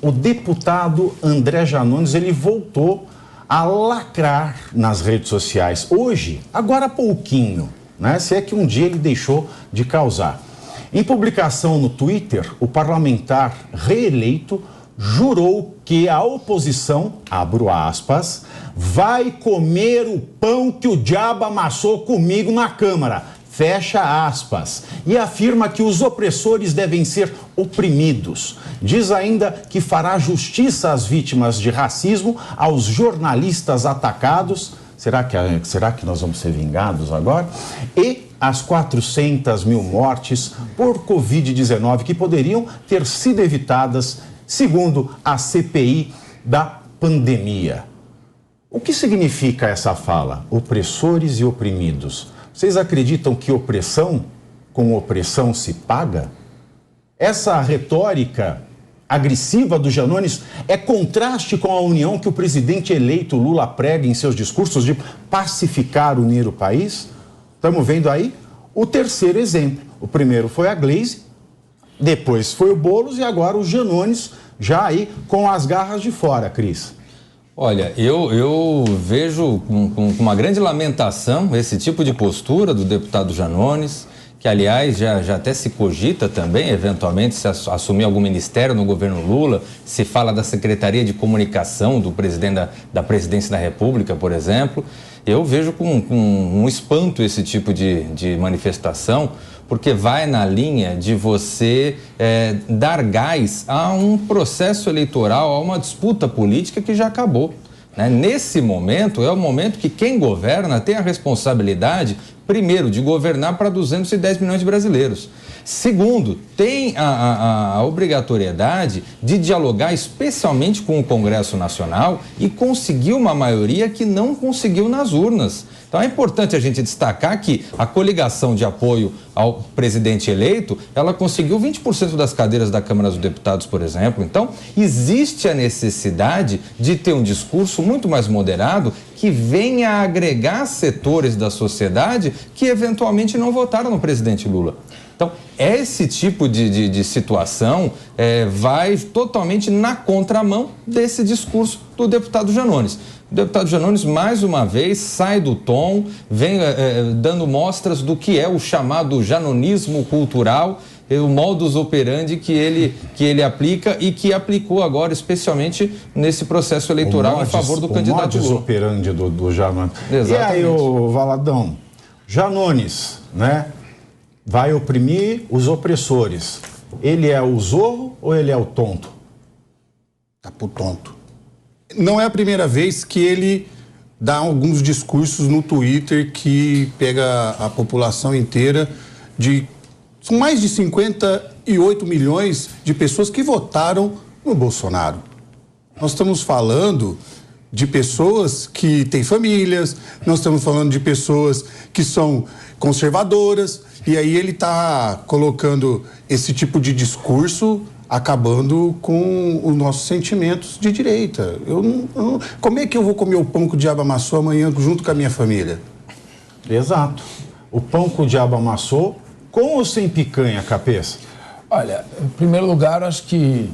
O deputado André Janones, ele voltou a lacrar nas redes sociais. Hoje, agora há pouquinho, né? Se é que um dia ele deixou de causar. Em publicação no Twitter, o parlamentar reeleito jurou que a oposição, abro aspas, vai comer o pão que o diabo amassou comigo na Câmara. Fecha aspas. E afirma que os opressores devem ser oprimidos. Diz ainda que fará justiça às vítimas de racismo, aos jornalistas atacados. Será que nós vamos ser vingados agora? E as 400 mil mortes por Covid-19 que poderiam ter sido evitadas, segundo a CPI da pandemia. O que significa essa fala? Opressores e oprimidos. Vocês acreditam que opressão com opressão se paga? Essa retórica agressiva do Janones é contraste com a união que o presidente eleito Lula prega em seus discursos de pacificar, unir o país? Estamos vendo aí o terceiro exemplo. O primeiro foi a Gleisi, depois foi o Boulos e agora o Janones já aí com as garras de fora, Cris. Olha, eu vejo com uma grande lamentação esse tipo de postura do deputado Janones, que aliás já até se cogita também, eventualmente, se assumir algum ministério no governo Lula, se fala da Secretaria de Comunicação do presidente da Presidência da República, por exemplo. Eu vejo com um espanto esse tipo de manifestação, porque vai na linha de você dar gás a um processo eleitoral, a uma disputa política que já acabou, né? Nesse momento, é o momento que quem governa tem a responsabilidade, primeiro, de governar para 210 milhões de brasileiros. Segundo, tem a obrigatoriedade de dialogar especialmente com o Congresso Nacional e conseguir uma maioria que não conseguiu nas urnas. Então é importante a gente destacar que a coligação de apoio ao presidente eleito, ela conseguiu 20% das cadeiras da Câmara dos Deputados, por exemplo. Então existe a necessidade de ter um discurso muito mais moderado que venha a agregar setores da sociedade que eventualmente não votaram no presidente Lula. Então, esse tipo de situação vai totalmente na contramão desse discurso do deputado Janones. O deputado Janones, mais uma vez, sai do tom, vem dando mostras do que é o chamado janonismo cultural, o modus operandi que ele aplica e que aplicou agora, especialmente nesse processo eleitoral em favor do candidato Lula. O modus operandi do Janones. Exatamente. E aí, ô Valadão, Janones, né? Vai oprimir os opressores. Ele é o zorro ou ele é o tonto? Tá pro tonto. Não é a primeira vez que ele dá alguns discursos no Twitter que pega a população inteira São mais de 58 milhões de pessoas que votaram no Bolsonaro. Nós estamos falando de pessoas que têm famílias, nós estamos falando de pessoas que são conservadoras, e aí ele está colocando esse tipo de discurso acabando com os nossos sentimentos de direita. Como é que eu vou comer o pão que o diabo amassou amanhã junto com a minha família? Exato. O pão que o diabo amassou, com ou sem picanha, Cabeça? Olha, em primeiro lugar, acho que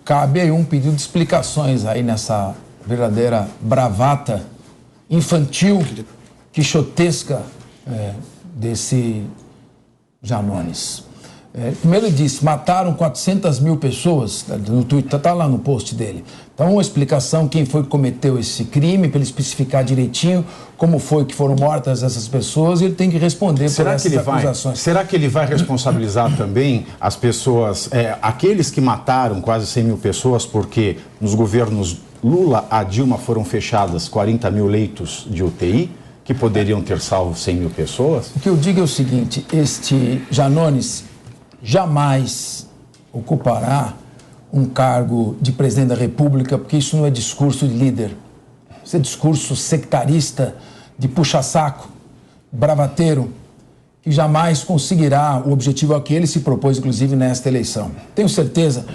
cabe aí um pedido de explicações aí nessa verdadeira bravata infantil, quixotesca desse Janones. Primeiro ele disse, mataram 400 mil pessoas, no Twitter, está lá no post dele. Então, uma explicação, quem foi que cometeu esse crime, para ele especificar direitinho como foi que foram mortas essas pessoas, ele tem que responder por essas acusações. Será que ele vai responsabilizar também as pessoas, aqueles que mataram quase 100 mil pessoas, porque nos governos Lula a Dilma foram fechadas 40 mil leitos de UTI, que poderiam ter salvo 100 mil pessoas? O que eu digo é o seguinte, este Janones jamais ocupará um cargo de presidente da República, porque isso não é discurso de líder. Isso é discurso sectarista, de puxa-saco, bravateiro, que jamais conseguirá o objetivo a que ele se propôs, inclusive, nesta eleição. Tenho certeza,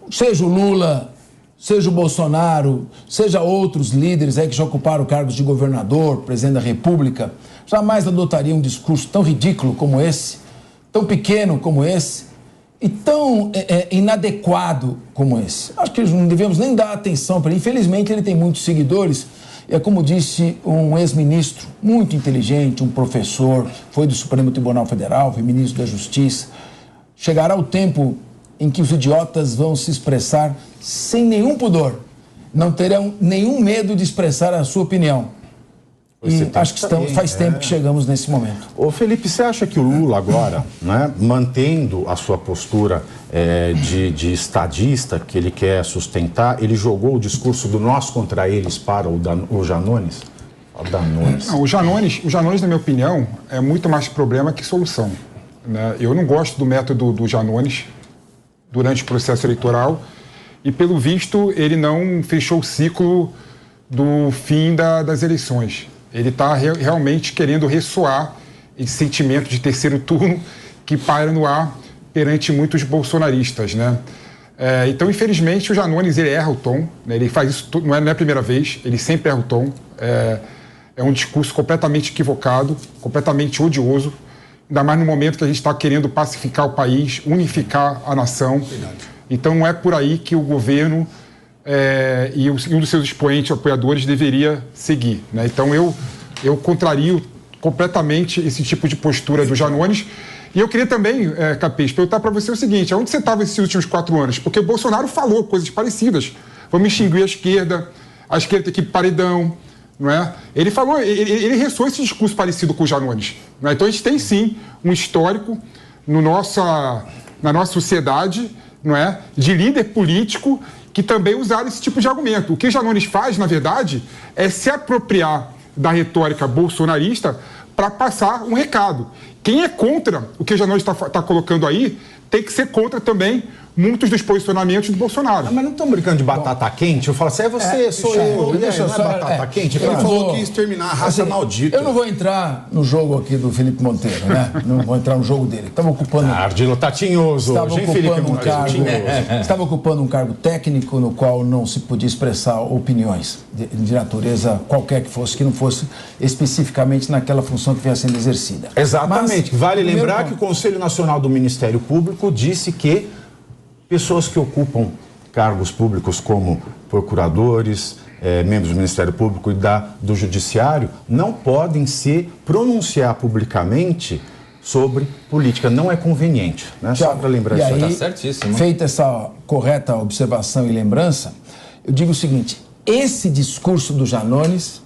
seja o Lula, seja o Bolsonaro, seja outros líderes aí que já ocuparam cargos de governador, presidente da República, jamais adotariam um discurso tão ridículo como esse, tão pequeno como esse, e tão inadequado como esse. Acho que não devemos nem dar atenção para ele. Infelizmente, ele tem muitos seguidores. É como disse um ex-ministro muito inteligente, um professor, foi do Supremo Tribunal Federal, foi ministro da Justiça. Chegará o tempo em que os idiotas vão se expressar sem nenhum pudor. Não terão nenhum medo de expressar a sua opinião. E acho que faz tempo que chegamos nesse momento. Ô Felipe, você acha que o Lula agora, né, mantendo a sua postura de estadista, que ele quer sustentar, ele jogou o discurso do nós contra eles para o Janones? Não, o Janones, na minha opinião, é muito mais problema que solução, né? Eu não gosto do método do Janones durante o processo eleitoral e, pelo visto, ele não fechou o ciclo do fim das eleições. Ele está realmente querendo ressoar esse sentimento de terceiro turno que paira no ar perante muitos bolsonaristas, né? Então, infelizmente, o Janones ele erra o tom, né? Ele faz isso, não é a primeira vez, ele sempre erra o tom. É um discurso completamente equivocado, completamente odioso, ainda mais no momento que a gente está querendo pacificar o país, unificar a nação. Verdade. Então, não é por aí que o governo e um dos seus expoentes, apoiadores, deveria seguir, né? Então, eu contrario completamente esse tipo de postura do Janones. E eu queria também, Capês, perguntar para você o seguinte: onde você estava esses últimos 4 anos? Porque o Bolsonaro falou coisas parecidas. Vamos extinguir a esquerda tem que ir para paredão, não é? Ele falou, ele ressoou esse discurso parecido com o Janones, não é? Então a gente tem sim um histórico na nossa sociedade, não é? De líder político que também usaram esse tipo de argumento. O que o Janones faz, na verdade, é se apropriar da retórica bolsonarista para passar um recado. Quem é contra o que o Janones está colocando aí tem que ser contra também muitos dos posicionamentos do Bolsonaro. Mas não estão brincando de batata quente? Eu falo assim, você, sou eu. Deixa só batata quente. Ele falou que ia exterminar a raça maldita. Eu não vou entrar no jogo aqui do Felipe Monteiro, né? Não vou entrar no jogo dele. Estava ocupando... Ardilo tá tinhoso. Estava ocupando um cargo técnico no qual não se podia expressar opiniões de natureza qualquer que fosse, que não fosse especificamente naquela função que vinha sendo exercida. Exatamente. Mas, vale lembrar que o Conselho Nacional do Ministério Público disse que pessoas que ocupam cargos públicos como procuradores, membros do Ministério Público e do Judiciário não podem se pronunciar publicamente sobre política. Não é conveniente, né? Só para lembrar isso aí. Está certíssimo. Feita essa correta observação e lembrança, eu digo o seguinte: esse discurso do Janones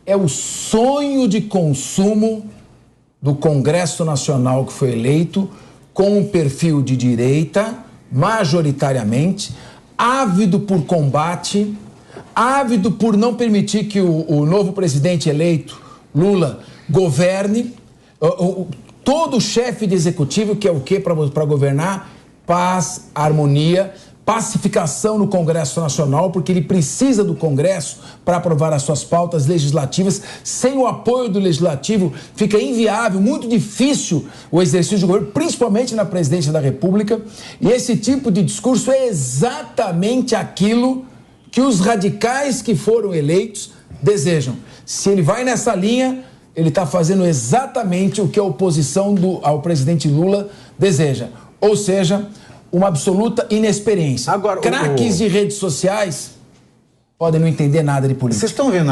é o sonho de consumo do Congresso Nacional que foi eleito com um perfil de direita, majoritariamente, ávido por combate, ávido por não permitir que o novo presidente eleito, Lula, governe. Todo chefe de executivo quer o quê para governar? Paz, harmonia, pacificação no Congresso Nacional, porque ele precisa do Congresso para aprovar as suas pautas legislativas. Sem o apoio do Legislativo, fica inviável, muito difícil o exercício do governo, principalmente na presidência da República. E esse tipo de discurso é exatamente aquilo que os radicais que foram eleitos desejam. Se ele vai nessa linha, ele está fazendo exatamente o que a oposição ao presidente Lula deseja. Ou seja, uma absoluta inexperiência. Agora, craques de redes sociais podem não entender nada de política. Vocês estão vendo